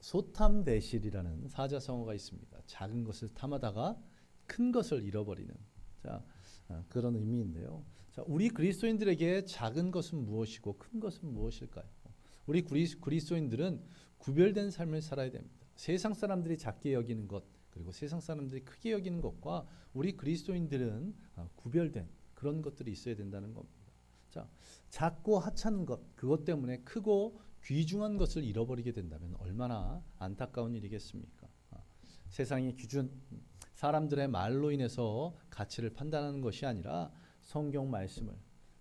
소탐대실이라는 사자성어가 있습니다. 작은 것을 탐하다가 큰 것을 잃어버리는 그런 의미인데요. 우리 그리스도인들에게 작은 것은 무엇이고 큰 것은 무엇일까요? 우리 그리스도인들은 구별된 삶을 살아야 됩니다. 세상 사람들이 작게 여기는 것 그리고 세상 사람들이 크게 여기는 것과 우리 그리스도인들은 구별된 그런 것들이 있어야 된다는 겁니다. 작고 하찮은 것 그것 때문에 크고 귀중한 것을 잃어버리게 된다면 얼마나 안타까운 일이겠습니까? 세상의 기준, 사람들의 말로 인해서 가치를 판단하는 것이 아니라 성경 말씀을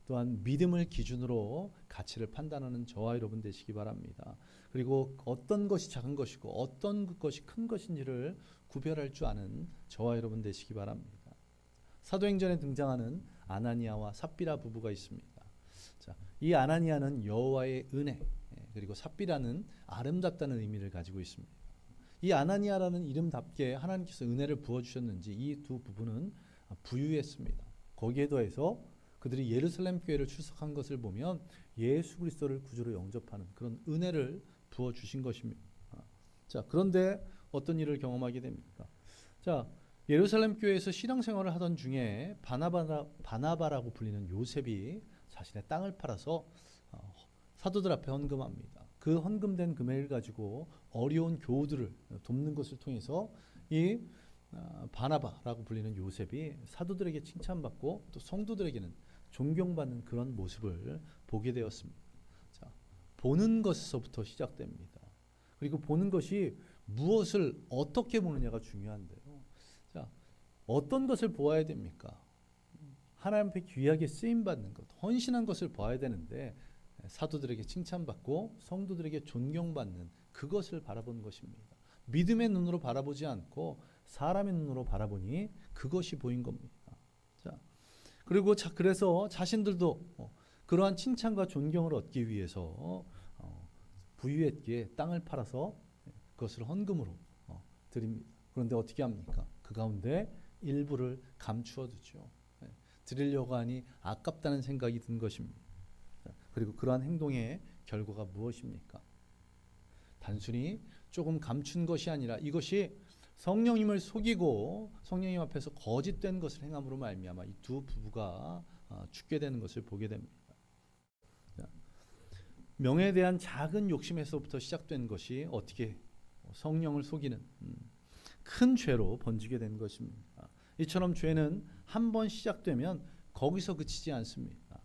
또한 믿음을 기준으로 가치를 판단하는 저와 여러분 되시기 바랍니다. 그리고 어떤 것이 작은 것이고 어떤 것이 큰 것인지를 구별할 줄 아는 저와 여러분 되시기 바랍니다. 사도행전에 등장하는 아나니아와 삽비라 부부가 있습니다. 이 아나니아는 여호와의 은혜 그리고 삽비라는 아름답다는 의미를 가지고 있습니다. 이 아나니아라는 이름답게 하나님께서 은혜를 부어주셨는지 이 두 부부는 부유했습니다. 거기에 더해서 그들이 예루살렘 교회를 출석한 것을 보면 예수 그리스도를 구주로 영접하는 그런 은혜를 부어주신 것입니다. 그런데 어떤 일을 경험하게 됩니까? 예루살렘 교회에서 신앙생활을 하던 중에 바나바라고 불리는 요셉이 자신의 땅을 팔아서 사도들 앞에 헌금합니다. 그 헌금된 금액을 가지고 어려운 교우들을 돕는 것을 통해서 이 바나바라고 불리는 요셉이 사도들에게 칭찬받고 또 성도들에게는 존경받는 그런 모습을 보게 되었습니다. 보는 것에서부터 시작됩니다. 그리고 보는 것이 무엇을 어떻게 보느냐가 중요한데요. 어떤 것을 보아야 됩니까? 하나님 앞에 귀하게 쓰임받는 것, 헌신한 것을 봐야 되는데 사도들에게 칭찬받고 성도들에게 존경받는 그것을 바라보는 것입니다. 믿음의 눈으로 바라보지 않고 사람의 눈으로 바라보니 그것이 보인 겁니다. 그리고 그래서 자신들도 그러한 칭찬과 존경을 얻기 위해서 부유했기에 땅을 팔아서 그것을 헌금으로 드립니다. 그런데 어떻게 합니까? 그 가운데 일부를 감추어 두죠. 드리려고 하니 아깝다는 생각이 든 것입니다. 그리고 그러한 행동의 결과가 무엇입니까? 단순히 조금 감춘 것이 아니라 이것이 성령님을 속이고 성령님 앞에서 거짓된 것을 행함으로 말미암아 이 두 부부가 죽게 되는 것을 보게 됩니다. 명예에 대한 작은 욕심에서부터 시작된 것이 어떻게 성령을 속이는 큰 죄로 번지게 된 것입니다. 이처럼 죄는 한 번 시작되면 거기서 그치지 않습니다.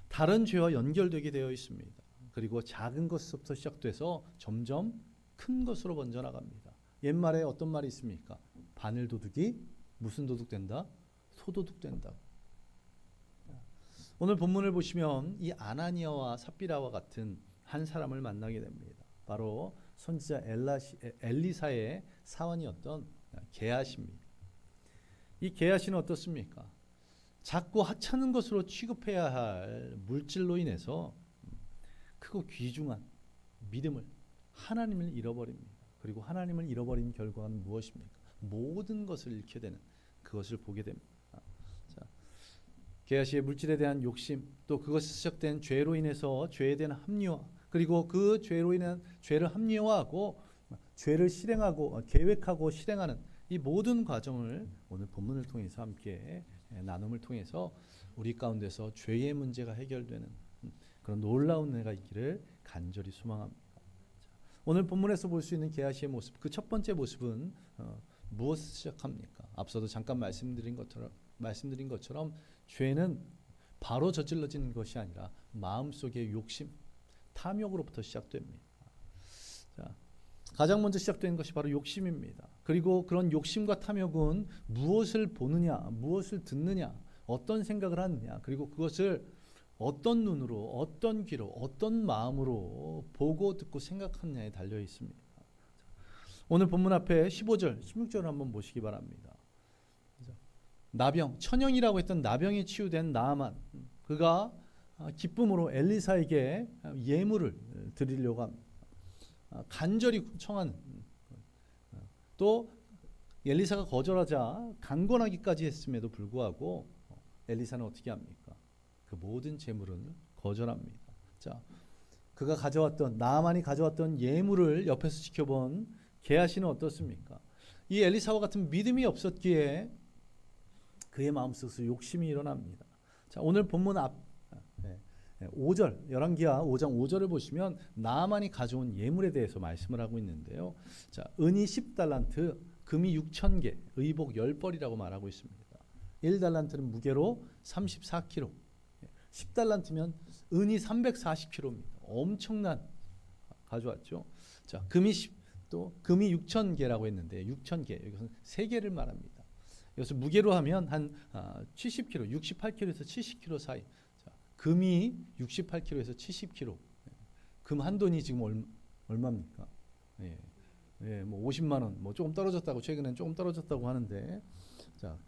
다른 죄와 연결되게 되어 있습니다. 그리고 작은 것부터 시작돼서 점점 큰 것으로 번져나갑니다. 옛말에 어떤 말이 있습니까? 바늘 도둑이 무슨 도둑 된다? 소도둑 된다. 오늘 본문을 보시면 이 아나니아와 삽비라와 같은 한 사람을 만나게 됩니다. 바로 선지자 엘리사의 사원이었던 게하시입니다. 이 게하시는 어떻습니까? 작고 하찮은 것으로 취급해야 할 물질로 인해서 크고 귀중한 믿음을 하나님을 잃어버립니다. 그리고 하나님을 잃어버린 결과는 무엇입니까? 모든 것을 잃게 되는 그것을 보게 됩니다. 게하시의 물질에 대한 욕심, 또 그것이 시작된 죄로 인해서 죄에 대한 합리화, 그리고 그 죄로 인한 죄를 합리화하고 죄를 실행하고 계획하고 실행하는 이 모든 과정을 오늘 본문을 통해서 함께 나눔을 통해서 우리 가운데서 죄의 문제가 해결되는 그런 놀라운 은혜가 있기를 간절히 소망합니다. 오늘 본문에서 볼 수 있는 게하시의 모습, 그 첫 번째 모습은 무엇을 시작합니까? 앞서도 잠깐 말씀드린 것처럼 죄는 바로 저질러지는 것이 아니라 마음속의 욕심, 탐욕으로부터 시작됩니다. 가장 먼저 시작되는 것이 바로 욕심입니다. 그리고 그런 욕심과 탐욕은 무엇을 보느냐, 무엇을 듣느냐, 어떤 생각을 하느냐, 그리고 그것을 어떤 눈으로, 어떤 귀로, 어떤 마음으로 보고 듣고 생각하느냐에 달려 있습니다. 오늘 본문 앞에 15절, 16절을 한번 보시기 바랍니다. 나병, 천형이라고 했던 나병에 치유된 나아만, 그가 기쁨으로 엘리사에게 예물을 드리려고 합니다. 간절히 청하는, 또 엘리사가 거절하자 강권하기까지 했음에도 불구하고 엘리사는 어떻게 합니까? 그 모든 재물은 거절합니다. 그가 가져왔던 나아만이 가져왔던 예물을 옆에서 지켜본 게하시는 어떻습니까? 이 엘리사와 같은 믿음이 없었기에 그의 마음속에서 욕심이 일어납니다. 자, 오늘 본문 앞 5절 열왕기하 5장 5절을 보시면 나아만이 가져온 예물에 대해서 말씀을 하고 있는데요. 자, 은이 10달란트, 금이 6,000개, 의복 10벌이라고 말하고 있습니다. 1달란트는 무게로 34kg, 10달란트면 은이 340kg입니다. 엄청난 가져왔죠. 자, 금이 6,000개라고 했는데 6,000개 여기서는 3개를 말합니다. 여기서 무게로 하면 한 70kg, 68kg에서 70kg 사이. 자, 금이 68kg에서 70kg. 금 한 돈이 지금 얼마입니까? 뭐 50만 원, 뭐 조금 떨어졌다고 최근엔 조금 떨어졌다고 하는데, 자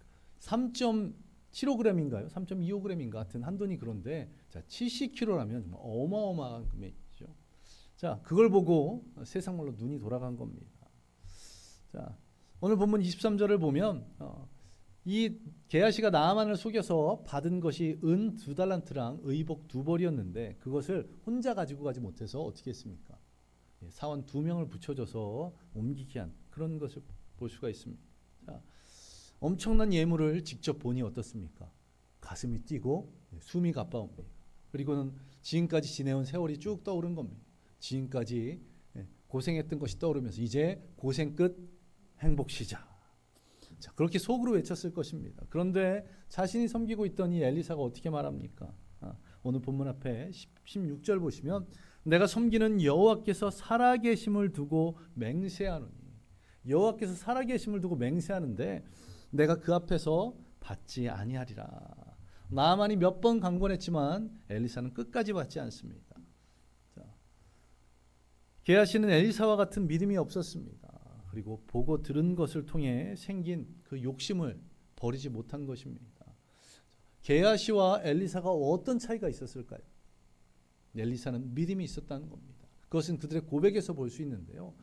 3.75g인가요? 3.25g인가 같은 한 돈이 그런데, 자 70kg라면 정말 어마어마한 금액이죠. 자, 그걸 보고 세상 말로 눈이 돌아간 겁니다. 자, 오늘 본문 23절을 보면 이 게하시가 나아만을 속여서 받은 것이 은 2달란트랑 의복 2벌이었는데 그것을 혼자 가지고 가지 못해서 어떻게 했습니까? 사원 2명을 붙여줘서 옮기게 한 그런 것을 볼 수가 있습니다. 자, 엄청난 예물을 직접 보니 어떻습니까? 가슴이 뛰고 숨이 가빠옵니다. 그리고는 지금까지 지내온 세월이 쭉 떠오른 겁니다. 지금까지 고생했던 것이 떠오르면서 이제 고생 끝 행복 시작. 자, 그렇게 속으로 외쳤을 것입니다. 그런데 자신이 섬기고 있던 이 엘리사가 어떻게 말합니까? 오늘 본문 앞에 16절 보시면 내가 섬기는 여호와께서 살아계심을 두고 맹세하노니, 여호와께서 살아계심을 두고 맹세하는데 내가 그 앞에서 받지 아니하리라. 나아만이 몇 번 강권했지만 엘리사는 끝까지 받지 않습니다. 자, 게하시는 엘리사와 같은 믿음이 없었습니다. 그리고 보고 들은 것을 통해 생긴 그 욕심을 버리지 못한 것입니다. 게하시와 엘리사가 어떤 차이가 있었을까요? 엘리사는 믿음이 있었다는 겁니다. 그것은 그들의 고백에서 볼 수 있는데요.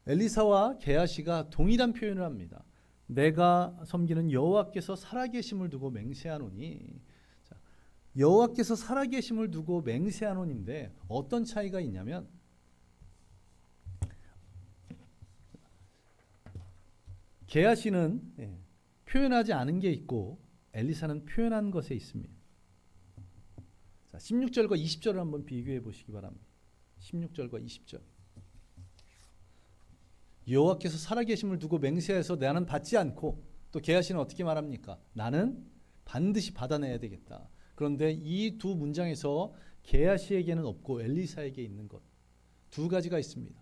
엘리사와 게하시가 동일한 표현을 합니다. 내가 섬기는 여호와께서 살아계심을 두고 맹세하노니. 자, 여호와께서 살아계심을 두고 맹세하노니인데 어떤 차이가 있냐면, 게하시는 표현하지 않은 게 있고 엘리사는 표현한 것에 있습니다. 자, 16절과 20절을 한번 비교해 보시기 바랍니다. 16절과 20절. 여호와께서 살아계심을 두고 맹세해서 나는 받지 않고, 또 게하시는 어떻게 말합니까? 나는 반드시 받아내야 되겠다. 그런데 이 두 문장에서 게하시에게는 없고 엘리사에게 있는 것 두 가지가 있습니다.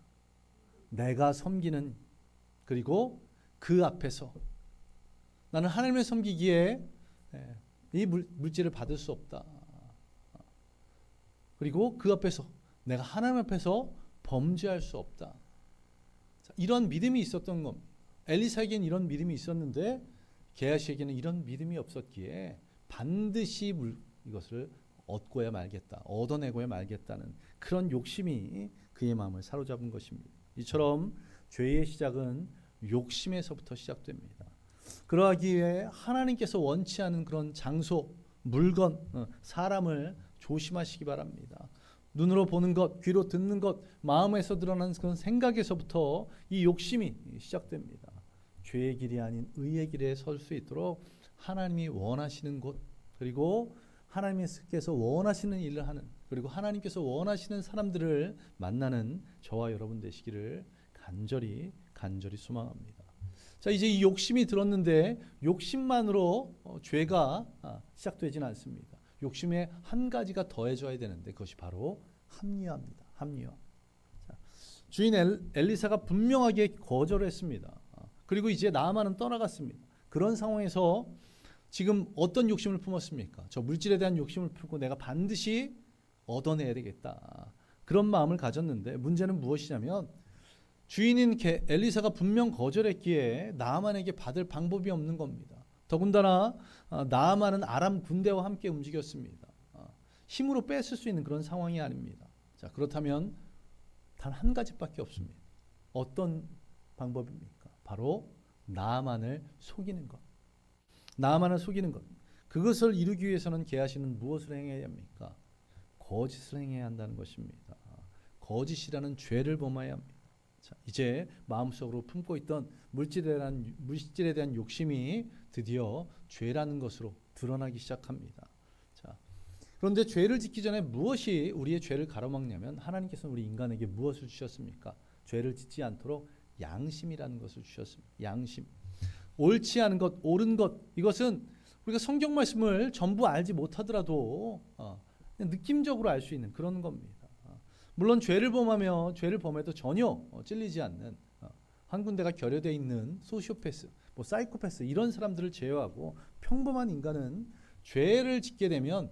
내가 섬기는, 그리고 그 앞에서 나는 하나님을 섬기기에 이 물질을 받을 수 없다. 그리고 그 앞에서 내가 하나님 앞에서 범죄할 수 없다. 자, 이런 믿음이 있었던 겁니다. 엘리사에게는 이런 믿음이 있었는데 게하시에게는 이런 믿음이 없었기에 반드시 이것을 얻고야 말겠다, 얻어내고야 말겠다는 그런 욕심이 그의 마음을 사로잡은 것입니다. 이처럼 죄의 시작은 욕심에서부터 시작됩니다. 그러하기에 하나님께서 원치 않은 그런 장소, 물건, 사람을 조심하시기 바랍니다. 눈으로 보는 것, 귀로 듣는 것, 마음에서 드러나는 그런 생각에서부터 이 욕심이 시작됩니다. 죄의 길이 아닌 의의 길에 설 수 있도록 하나님이 원하시는 곳, 그리고 하나님께서 원하시는 일을 하는, 그리고 하나님께서 원하시는 사람들을 만나는 저와 여러분 되시기를 간절히 소망합니다. 자, 이제 이 욕심이 들었는데 욕심만으로 죄가 시작되지는 않습니다. 욕심에 한 가지가 더해져야 되는데 그것이 바로 합리화입니다. 합리화. 자, 주인 엘리사가 분명하게 거절했습니다. 그리고 이제 나아만은 떠나갔습니다. 그런 상황에서 지금 어떤 욕심을 품었습니까? 저 물질에 대한 욕심을 품고 내가 반드시 얻어내야 되겠다. 그런 마음을 가졌는데 문제는 무엇이냐면 주인인 엘리사가 분명 거절했기에 나아만에게 받을 방법이 없는 겁니다. 더군다나 나아만은 아람 군대와 함께 움직였습니다. 힘으로 뺏을 수 있는 그런 상황이 아닙니다. 자, 그렇다면 단 한 가지밖에 없습니다. 어떤 방법입니까? 바로 나아만을 속이는 것. 나아만을 속이는 것. 그것을 이루기 위해서는 게하시는 무엇을 행해야 합니까? 거짓을 행해야 한다는 것입니다. 거짓이라는 죄를 범해야 합니다. 자, 이제 마음속으로 품고 있던 물질에 대한 욕심이 드디어 죄라는 것으로 드러나기 시작합니다. 자, 그런데 죄를 짓기 전에 무엇이 우리의 죄를 가로막냐면 하나님께서는 우리 인간에게 무엇을 주셨습니까? 죄를 짓지 않도록 양심이라는 것을 주셨습니다. 양심. 옳지 않은 것, 옳은 것, 이것은 우리가 성경 말씀을 전부 알지 못하더라도 그냥 느낌적으로 알 수 있는 그런 겁니다. 물론 죄를 범해도 전혀 찔리지 않는 한 군데가 결여되어 있는 소시오패스, 사이코패스 이런 사람들을 제외하고 평범한 인간은 죄를 짓게 되면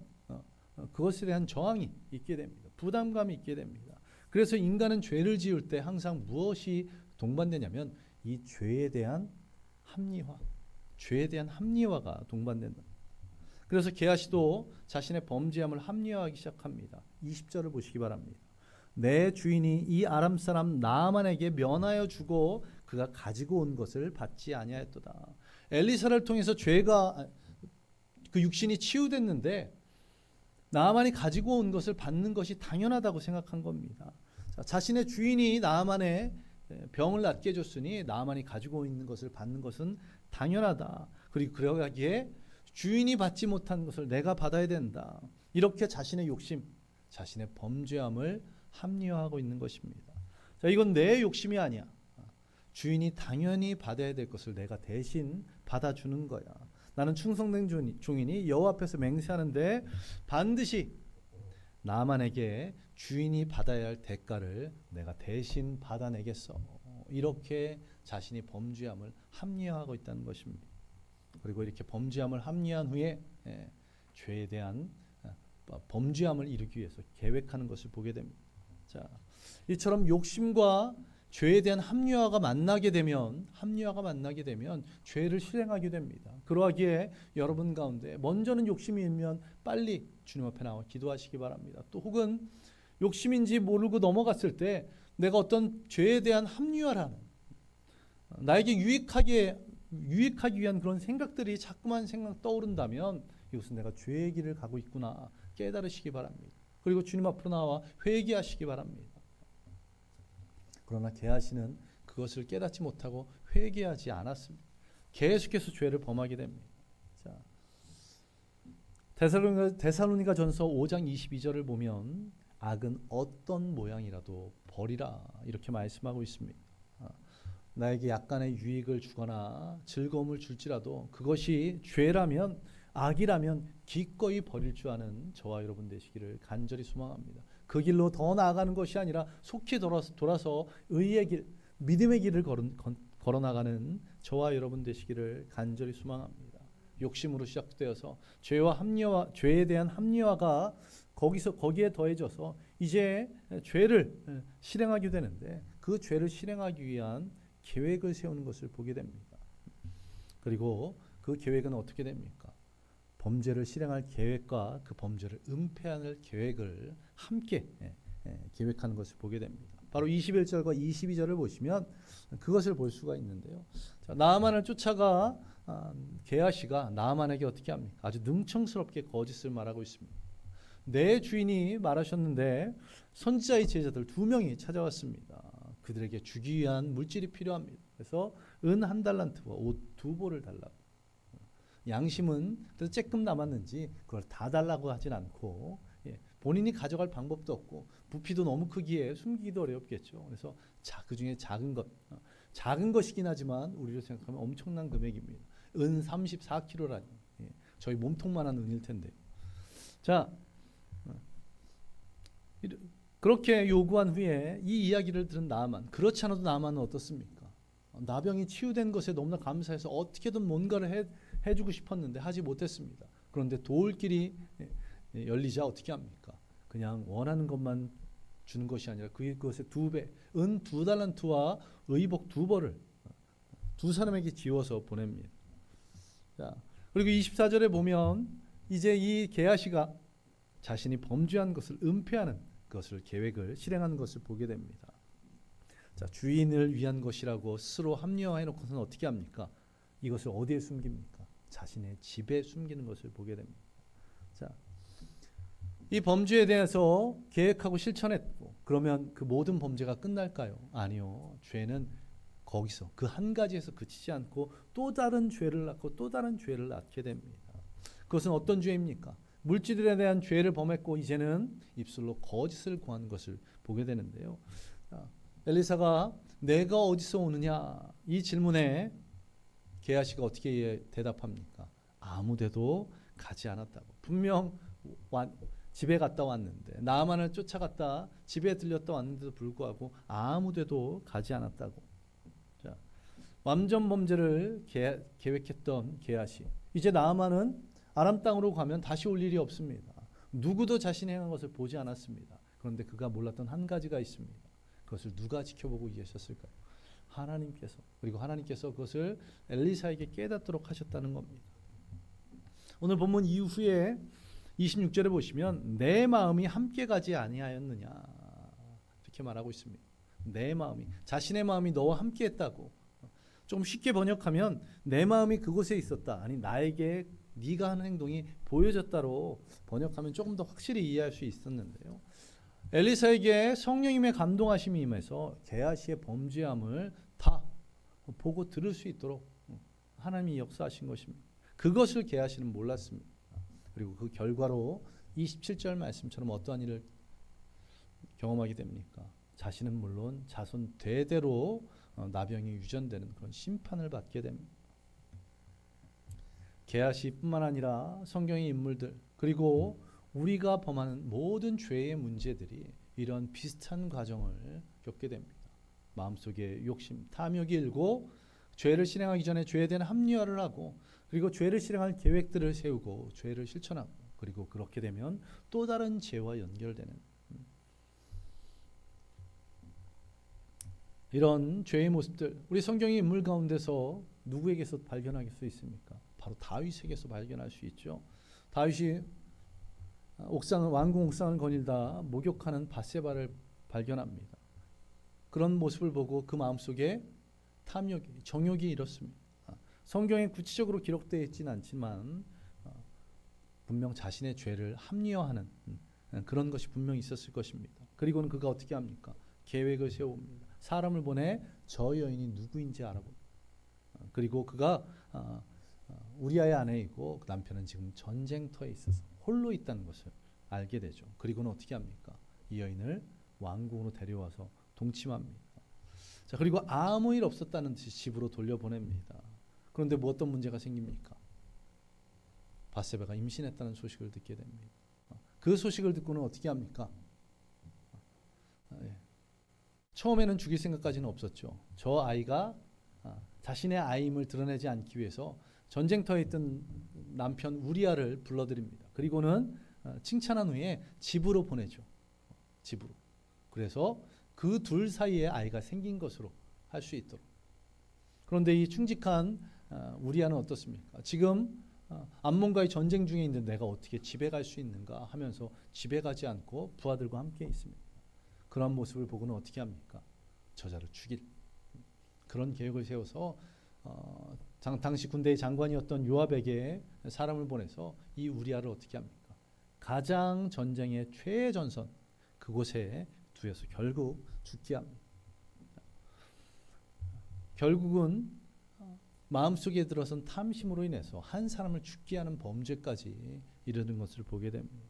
그것에 대한 저항이 있게 됩니다. 부담감이 있게 됩니다. 그래서 인간은 죄를 지을 때 항상 무엇이 동반되냐면 이 죄에 대한 합리화가 동반된다. 그래서 게하시도 자신의 범죄함을 합리화하기 시작합니다. 20절을 보시기 바랍니다. 내 주인이 이 아람 사람 나아만에게 면하여 주고 그가 가지고 온 것을 받지 아니하였도다. 엘리사를 통해서 죄가 그 육신이 치유됐는데 나아만이 가지고 온 것을 받는 것이 당연하다고 생각한 겁니다. 자신의 주인이 나아만의 병을 낫게 해줬으니 나아만이 가지고 있는 것을 받는 것은 당연하다. 그리고 그러기에 주인이 받지 못한 것을 내가 받아야 된다. 이렇게 자신의 욕심, 자신의 범죄함을 합리화하고 있는 것입니다. 자, 이건 내 욕심이 아니야. 주인이 당연히 받아야 될 것을 내가 대신 받아주는 거야. 나는 충성된 종이니 여호와 앞에서 맹세하는데 반드시 나만에게 주인이 받아야 할 대가를 내가 대신 받아내겠어. 이렇게 자신이 범죄함을 합리화하고 있다는 것입니다. 그리고 이렇게 범죄함을 합리화한 후에 죄에 대한 범죄함을 이루기 위해서 계획하는 것을 보게 됩니다. 자, 이처럼 욕심과 죄에 대한 합리화가 만나게 되면 죄를 실행하게 됩니다. 그러하기에 여러분 가운데 먼저는 욕심이 있으면 빨리 주님 앞에 나와 기도하시기 바랍니다. 또 혹은 욕심인지 모르고 넘어갔을 때 내가 어떤 죄에 대한 합리화라는 나에게 유익하기 위한 그런 생각들이 자꾸만 떠오른다면 이것은 내가 죄의 길을 가고 있구나 깨달으시기 바랍니다. 그리고 주님 앞으로 나와 회개하시기 바랍니다. 그러나 게하시는 그것을 깨닫지 못하고 회개하지 않았습니다. 계속해서 죄를 범하게 됩니다. 자, 데살로니가 전서 5장 22절을 보면 악은 어떤 모양이라도 버리라 이렇게 말씀하고 있습니다. 나에게 약간의 유익을 주거나 즐거움을 줄지라도 그것이 죄라면 악이라면 기꺼이 버릴 줄 아는 저와 여러분 되시기를 간절히 소망합니다. 그 길로 더 나아가는 것이 아니라 속히 돌아서 의의 길, 믿음의 길을 걸어나가는 저와 여러분 되시기를 간절히 소망합니다. 욕심으로 시작되어서 죄에 대한 합리화가 거기에 더해져서 이제 죄를 실행하게 되는데 그 죄를 실행하기 위한 계획을 세우는 것을 보게 됩니다. 그리고 그 계획은 어떻게 됩니까? 범죄를 실행할 계획과 그 범죄를 은폐할 계획을 함께 계획하는 것을 보게 됩니다. 바로 21절과 22절을 보시면 그것을 볼 수가 있는데요. 자, 나아만을 쫓아가 게하시가 나아만에게 어떻게 합니까? 아주 능청스럽게 거짓을 말하고 있습니다. 내 주인이 말하셨는데 선지자의 제자들 2명이 찾아왔습니다. 그들에게 주기 위한 물질이 필요합니다. 그래서 은 1달란트와 옷 2벌을 달라고. 양심은 그래서 조금 남았는지 그걸 다 달라고 하진 않고 본인이 가져갈 방법도 없고 부피도 너무 크기에 숨기기도 어렵겠죠. 그래서 그 중에 작은 것이긴 하지만 우리로 생각하면 엄청난 금액입니다. 은 34kg라니 저희 몸통만한 은일 텐데요. 자, 그렇게 요구한 후에 이 이야기를 들은 나아만, 그렇지 않아도 나아만은 어떻습니까? 나병이 치유된 것에 너무나 감사해서 어떻게든 뭔가를 해주고 싶었는데 하지 못했습니다. 그런데 도울 길이 열리자 어떻게 합니까? 그냥 원하는 것만 주는 것이 아니라 그것의 2배, 은 2달란트와 의복 2벌을 2사람에게 지워서 보냅니다. 자, 그리고 24절에 보면 이제 이 게하시가 자신이 범죄한 것을 은폐하는 것을 계획을 실행하는 것을 보게 됩니다. 자, 주인을 위한 것이라고 스스로 합리화해 놓고서는 어떻게 합니까? 이것을 어디에 숨깁니까? 자신의 집에 숨기는 것을 보게 됩니다. 자, 이 범죄에 대해서 계획하고 실천했고 그러면 그 모든 범죄가 끝날까요? 아니요. 죄는 거기서 그 한 가지에서 그치지 않고 또 다른 죄를 낳고 또 다른 죄를 낳게 됩니다. 그것은 어떤 죄입니까? 물질에 대한 죄를 범했고 이제는 입술로 거짓을 구한 것을 보게 되는데요. 엘리사가 내가 어디서 오느냐 이 질문에 게하시가 어떻게 대답합니까? 아무데도 가지 않았다고. 분명 집에 갔다 왔는데 나아만을 쫓아갔다 집에 들렸다 왔는데도 불구하고 아무데도 가지 않았다고. 자, 완전 범죄를 계획했던 게하시. 이제 나아만은 아람 땅으로 가면 다시 올 일이 없습니다. 누구도 자신이 행한 것을 보지 않았습니다. 그런데 그가 몰랐던 한 가지가 있습니다. 그것을 누가 지켜보고 계셨을까요? 하나님께서. 그리고 하나님께서 그것을 엘리사에게 깨닫도록 하셨다는 겁니다. 오늘 본문 이후에 26절에 보시면 내 마음이 함께 가지 아니하였느냐 이렇게 말하고 있습니다. 내 마음이, 자신의 마음이 너와 함께 했다고. 좀 쉽게 번역하면 내 마음이 그곳에 있었다. 아니 나에게 네가 하는 행동이 보여졌다로 번역하면 조금 더 확실히 이해할 수 있었는데요. 엘리사에게 성령님의 감동하심이 임해서 게하시의 범죄함을 다 보고 들을 수 있도록 하나님이 역사하신 것입니다. 그것을 게하시는 몰랐습니다. 그리고 그 결과로 27절 말씀처럼 어떠한 일을 경험하게 됩니까? 자신은 물론 자손 대대로 나병이 유전되는 그런 심판을 받게 됩니다. 게하시뿐만 아니라 성경의 인물들 그리고 우리가 범하는 모든 죄의 문제들이 이런 비슷한 과정을 겪게 됩니다. 마음속에 욕심, 탐욕이 일고 죄를 실행하기 전에 죄에 대한 합리화를 하고 그리고 죄를 실행할 계획들을 세우고 죄를 실천하고 그리고 그렇게 되면 또 다른 죄와 연결되는 이런 죄의 모습들 우리 성경의 인물 가운데서 누구에게서 발견할 수 있습니까? 바로 다윗에게서 발견할 수 있죠. 다윗이 왕궁 옥상을 거닐다 목욕하는 밧세바를 발견합니다. 그런 모습을 보고 그 마음속에 탐욕이, 정욕이 일었습니다. 성경에 구체적으로 기록되어 있지는 않지만 분명 자신의 죄를 합리화하는 그런 것이 분명히 있었을 것입니다. 그리고는 그가 어떻게 합니까? 계획을 세웁니다. 사람을 보내 저 여인이 누구인지 알아봅니다. 그리고 그가 우리아의 아내이고 그 남편은 지금 전쟁터에 있어서 홀로 있다는 것을 알게 되죠. 그리고는 어떻게 합니까? 이 여인을 왕궁으로 데려와서 동침합니다. 자, 그리고 아무 일 없었다는 듯이 집으로 돌려보냅니다. 그런데 뭐 어떤 문제가 생깁니까? 밧세바가 임신했다는 소식을 듣게 됩니다. 그 소식을 듣고는 어떻게 합니까? 처음에는 죽일 생각까지는 없었죠. 저 아이가 자신의 아이임을 드러내지 않기 위해서 전쟁터에 있던 남편 우리아를 불러들입니다. 그리고는 칭찬한 후에 집으로 보내죠. 집으로. 그래서 그 둘 사이에 아이가 생긴 것으로 할 수 있도록. 그런데 이 충직한 우리아는 어떻습니까? 지금 암몬과의 전쟁 중에 있는데 내가 어떻게 집에 갈 수 있는가 하면서 집에 가지 않고 부하들과 함께 있습니다. 그런 모습을 보고는 어떻게 합니까? 저자를 죽일 그런 계획을 세워서 당시 군대의 장관이었던 요압에게 사람을 보내서 이 우리아를 어떻게 합니까? 가장 전쟁의 최전선 그곳에 두어서 결국 죽게 합니다. 결국은 마음속에 들어선 탐심으로 인해서 한 사람을 죽게 하는 범죄까지 이르는 것을 보게 됩니다.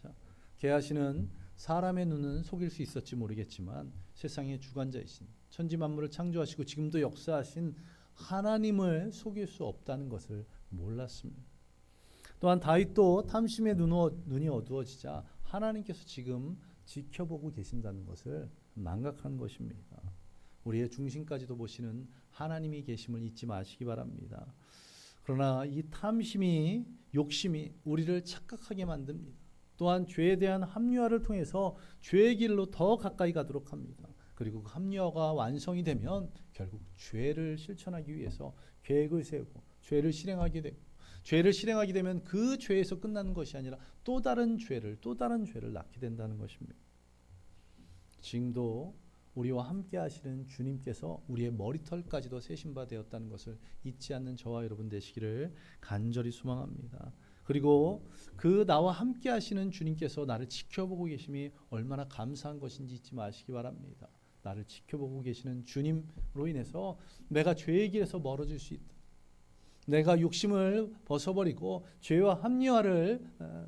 자, 게하시는 사람의 눈은 속일 수 있을지 모르겠지만 세상의 주관자이신 천지 만물을 창조하시고 지금도 역사하신 하나님을 속일 수 없다는 것을 몰랐습니다. 또한 다윗도 탐심의 눈이 어두워지자 하나님께서 지금 지켜보고 계신다는 것을 망각한 것입니다. 우리의 중심까지도 보시는 하나님이 계심을 잊지 마시기 바랍니다. 그러나 이 탐심이, 욕심이 우리를 착각하게 만듭니다. 또한 죄에 대한 합리화를 통해서 죄의 길로 더 가까이 가도록 합니다. 그리고 그 합리화가 완성이 되면 결국 죄를 실천하기 위해서 계획을 세우고 죄를 실행하게 되고 죄를 실행하게 되면 그 죄에서 끝나는 것이 아니라 또 다른 죄를 낳게 된다는 것입니다. 지금도 우리와 함께 하시는 주님께서 우리의 머리털까지도 세신 바 되었다는 것을 잊지 않는 저와 여러분 되시기를 간절히 소망합니다. 그리고 그 나와 함께 하시는 주님께서 나를 지켜보고 계심이 얼마나 감사한 것인지 잊지 마시기 바랍니다. 나를 지켜보고 계시는 주님으로 인해서 내가 죄의 길에서 멀어질 수 있다. 내가 욕심을 벗어버리고 죄와 합리화를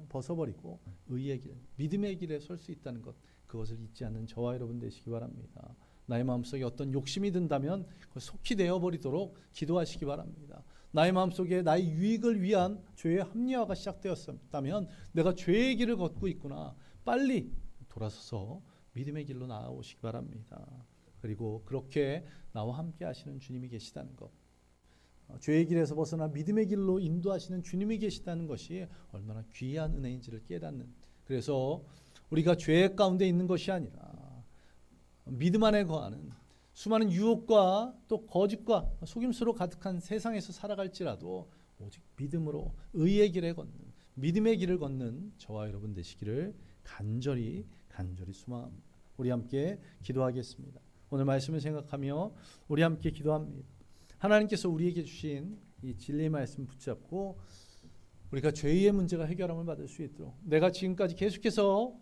벗어버리고 의의 길, 믿음의 길에 설 수 있다는 것, 그것을 잊지 않는 저와 여러분 되시기 바랍니다. 나의 마음속에 어떤 욕심이 든다면 속히 내어버리도록 기도하시기 바랍니다. 나의 마음속에 나의 유익을 위한 죄의 합리화가 시작되었다면 내가 죄의 길을 걷고 있구나, 빨리 돌아서서 믿음의 길로 나아오시기 바랍니다. 그리고 그렇게 나와 함께 하시는 주님이 계시다는 것, 죄의 길에서 벗어나 믿음의 길로 인도하시는 주님이 계시다는 것이 얼마나 귀한 은혜인지를 깨닫는, 그래서 우리가 죄 가운데 있는 것이 아니라 믿음 안에 거하는, 수많은 유혹과 또 거짓과 속임수로 가득한 세상에서 살아갈지라도 오직 믿음으로 의의 길에 걷는, 믿음의 길을 걷는 저와 여러분 되시기를 간절히 소망합니다. 우리 함께 기도하겠습니다. 오늘 말씀을 생각하며 우리 함께 기도합니다. 하나님께서 우리에게 주신 이 진리의 말씀 붙잡고 우리가 죄의 문제가 해결함을 받을 수 있도록, 내가 지금까지 계속해서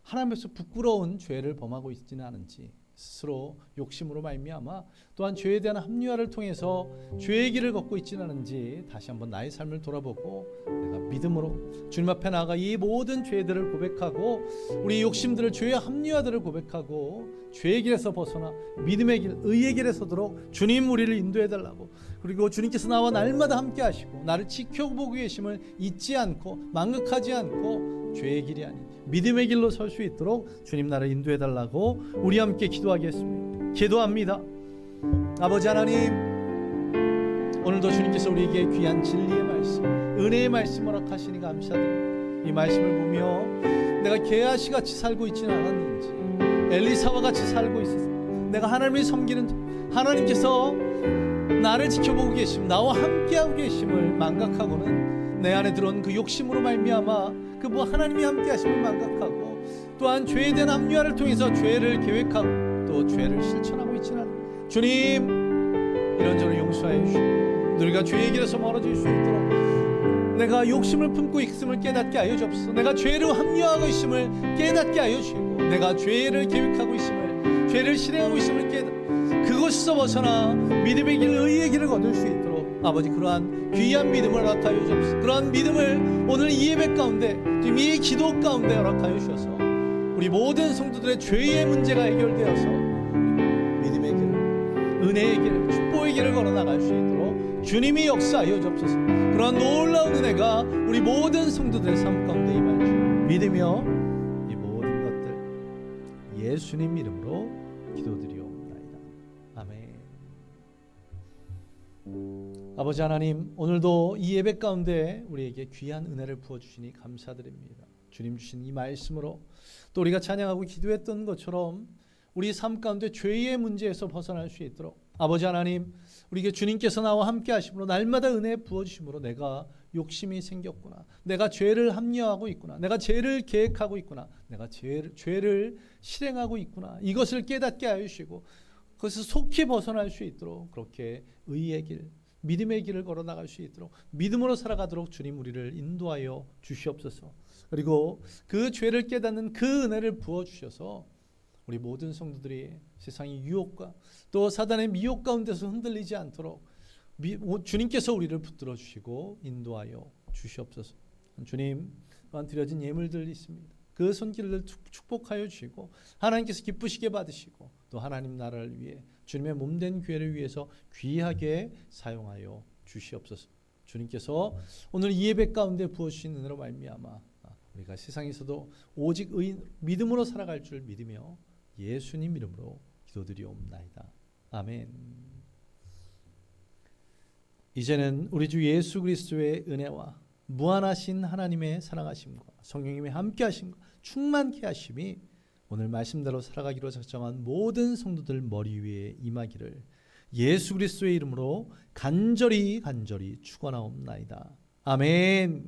하나님 앞에서 부끄러운 죄를 범하고 있지는 않은지, 스스로 욕심으로 말미암아 또한 죄에 대한 합리화를 통해서 죄의 길을 걷고 있지는 않은지 다시 한번 나의 삶을 돌아보고 내가 믿음으로 주님 앞에 나아가 이 모든 죄들을 고백하고 우리 욕심들을, 죄의 합리화들을 고백하고 죄의 길에서 벗어나 믿음의 길, 의의 길에 서도록 주님 우리를 인도해 달라고, 그리고 주님께서 나와 날마다 함께 하시고 나를 지켜보고 계심을 잊지 않고 망각하지 않고 죄의 길이 아닌 믿음의 길로 설 수 있도록 주님 나를 인도해 달라고 우리 함께 기도하겠습니다. 기도합니다. 아버지 하나님, 오늘도 주님께서 우리에게 귀한 진리의 말씀, 은혜의 말씀 허락하시니 감사드립니다. 이 말씀을 보며 내가 게하시 같이 살고 있지는 않았는지, 엘리사와 같이 살고 있어서 내가 하나님을 섬기는, 하나님께서 나를 지켜보고 계심, 나와 함께하고 계심을 망각하고는 내 안에 들어온 그 욕심으로 말미암아 그 하나님이 함께 하심을 망각하고 또한 죄에 대한 합리화를 통해서 죄를 계획하고 또 죄를 실천하고 있지는 않아요. 주님, 이런저런 용서하여 주시고 우리가 죄의 길에서 멀어질 수 있도록 내가 욕심을 품고 있음을 깨닫게 하여 주옵소서. 내가 죄를 합리화하고 있음을 깨닫게 하여 주시고 내가 죄를 계획하고 있음을, 죄를 실행하고 있음을 그것에서 벗어나 믿음의 길, 의의 길을 거둘 수 있도록 아버지 그러한 귀한 믿음을 허락하여 주옵소서. 그러한 믿음을 오늘 이 예배 가운데, 지금 이 기도 가운데 허락하여 주셔서 우리 모든 성도들의 죄의 문제가 해결되어서 믿음의 길, 은혜의 길, 축복의 길을 걸어나갈 수 있도록 주님이 역사하여 주옵소서. 그러한 놀라운 은혜가 우리 모든 성도들의 삶 가운데 임할 줄 믿으며 이 모든 것들 예수님 이름으로 기도드리옵나이다. 아멘. 아버지 하나님, 오늘도 이 예배 가운데 우리에게 귀한 은혜를 부어주시니 감사드립니다. 주님 주신 이 말씀으로 또 우리가 찬양하고 기도했던 것처럼 우리 삶 가운데 죄의 문제에서 벗어날 수 있도록 아버지 하나님, 우리에게 주님께서 나와 함께 하심으로 날마다 은혜 부어주심으로 내가 욕심이 생겼구나, 내가 죄를 합리화하고 있구나, 내가 죄를 계획하고 있구나, 내가 죄를 실행하고 있구나, 이것을 깨닫게 하여 주시고 그것을 속히 벗어날 수 있도록 그렇게 의의 길, 믿음의 길을 걸어 나갈 수 있도록 믿음으로 살아가도록 주님 우리를 인도하여 주시옵소서. 그리고 그 죄를 깨닫는 그 은혜를 부어주셔서 우리 모든 성도들이 세상의 유혹과 또 사단의 미혹 가운데서 흔들리지 않도록 주님께서 우리를 붙들어 주시고 인도하여 주시옵소서. 주님, 또한 드려진 예물들 있습니다. 그 손길을 축복하여 주시고 하나님께서 기쁘시게 받으시고 또 하나님 나라를 위해 주님의 몸된 교회를 위해서 귀하게 사용하여 주시옵소서. 주님께서 오늘 이 예배 가운데 부어주신 은혜로 말미암아 우리가 세상에서도 오직 믿음으로 살아갈 줄 믿으며 예수님 이름으로 기도드리옵나이다. 아멘. 이제는 우리 주 예수 그리스도의 은혜와 무한하신 하나님의 사랑하심과 성령님의 함께하심과 충만케 하심이 오늘 말씀대로 살아가기로 작정한 모든 성도들 머리 위에 임하기를 예수 그리스도의 이름으로 간절히 축원하옵나이다. 아멘.